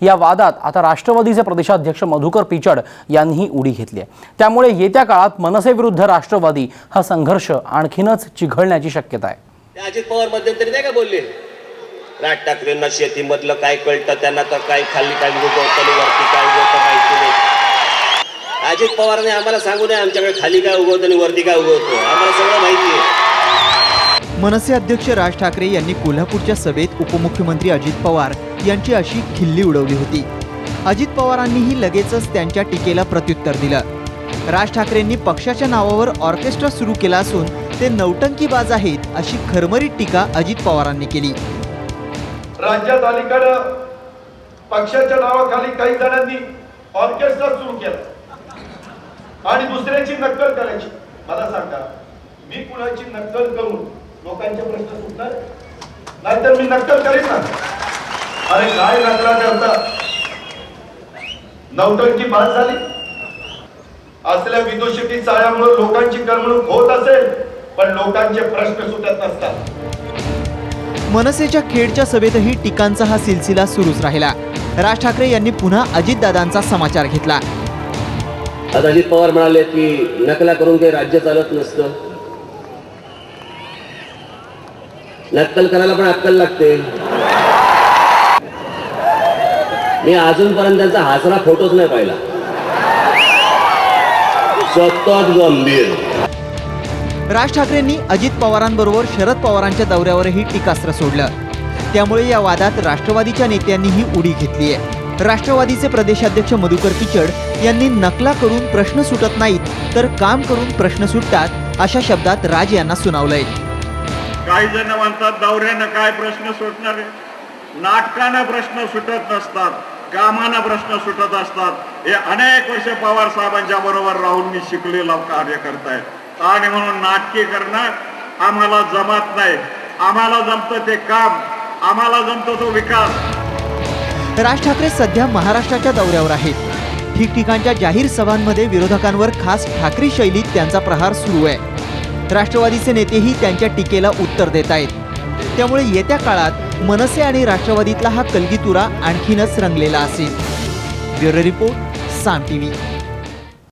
या वादात आता राष्ट्रवादीचे प्रदेशाध्यक्ष मधुकर पिचड यांनीही उडी घेतली आहे। त्यामुळे येत्या काळात मनसे विरुद्ध राष्ट्रवादी हा संघर्ष आणखीनच चिघळण्याची शक्यता आहे। अजित पवार मध्यंतरी नाही का बोलले, राज ठाकरेंना शेतीमधलं काय कळतं, त्यांना तर काय खाली काय उगवतं वरती काय उगवतं माहिती नाही। अजित पवारांनी आम्हाला सांगू नये आमच्याकडे खाली काय उगवतं आणि वरती काय उगवतं, आम्हाला सगळं माहिती आहे। मनसे अध्यक्ष राज ठाकरे यांनी कोल्हापूरच्या सभेत उपमुख्यमंत्री अजित पवार यांची अशी खिल्ली उडवली होती। अजित पवारांनीही लगेचच त्यांच्या टीकेला प्रत्युत्तर दिलं। राज ठाकरेंनी पक्षाच्या नावावर ऑर्केस्ट्रा सुरू केला असून ते नौटंकीबाज आहेत अशी खरमरीत टीका अजित पवारांनी केली। राज्यात अलीकडे पक्षाच्या नावाखाली काही जणांनी ऑर्केस्ट्रा सुरू केला आणि दुसऱ्याची नक्कल करायची। मला सांगा, मी कुणाची नक्कल करून लोकांचे प्रश्न सुटणार? नाहीतर मी नक्कल करीन ना। अरे काय नकला करता, नौटंकी बाद झाली। असल्या विदूषकी चाळ्यामुळे लोकांची करमणूक होत असेल, पण लोकांचे प्रश्न सुटत नसतात। मनसेच्या खेडच्या सभेतही टीकांचा हा सिलसिला सुरूच राहिला। राज ठाकरे यांनी पुन्हा अजितदादांचा समाचार घेतला। आता अजित पवार म्हणाले की नकला करून काही राज्य चालत नसतं, नक्कल करायला पण अक्कल लागते। मी अजूनपर्यंत त्यांचा हसरा फोटोच नाही पाहिला, सतत गंभीर। राज ठाकरेंनी अजित पवारांबरोबर शरद पवारांच्या दौऱ्यावरही टीकास्त्र सोडलं। त्यामुळे या वादात राष्ट्रवादीच्या नेत्यांनीही उडी घेतली आहे। राष्ट्रवादीचे प्रदेशाध्यक्ष मधुकर पिचड यांनी नकला करून प्रश्न सुटत नाहीत तर काम करून प्रश्न सुटतात अशा शब्दात राज यांना सुनावलंय। काही जण म्हणतात दौऱ्यानं काय प्रश्न सुटणार आहे, नाटकानं प्रश्न सुटत नसतात, कामानं प्रश्न सुटत असतात। हे अनेक वर्ष पवार साहेबांच्या बरोबर राहून मी शिकलेला कार्यकर्ता आहे आणि म्हणून नाटकी करणं आम्हाला जमत नाही। आम्हाला जमतं ते काम, आम्हाला जमतो तो विकास। राज ठाकरे सध्या महाराष्ट्राच्या दौऱ्यावर आहेत। ठिकठिकाणच्या जाहीर सभांमध्ये विरोधकांवर खास ठाकरे शैलीत त्यांचा प्रहार सुरू आहे। राष्ट्रवादीचे नेतेही त्यांच्या टीकेला उत्तर देत आहेत। त्यामुळे येत्या काळात मनसे आणि राष्ट्रवादीतला हा कलगीतुरा आणखीनच रंगलेला असेल। ब्युरो रिपोर्ट, साम टीव्ही।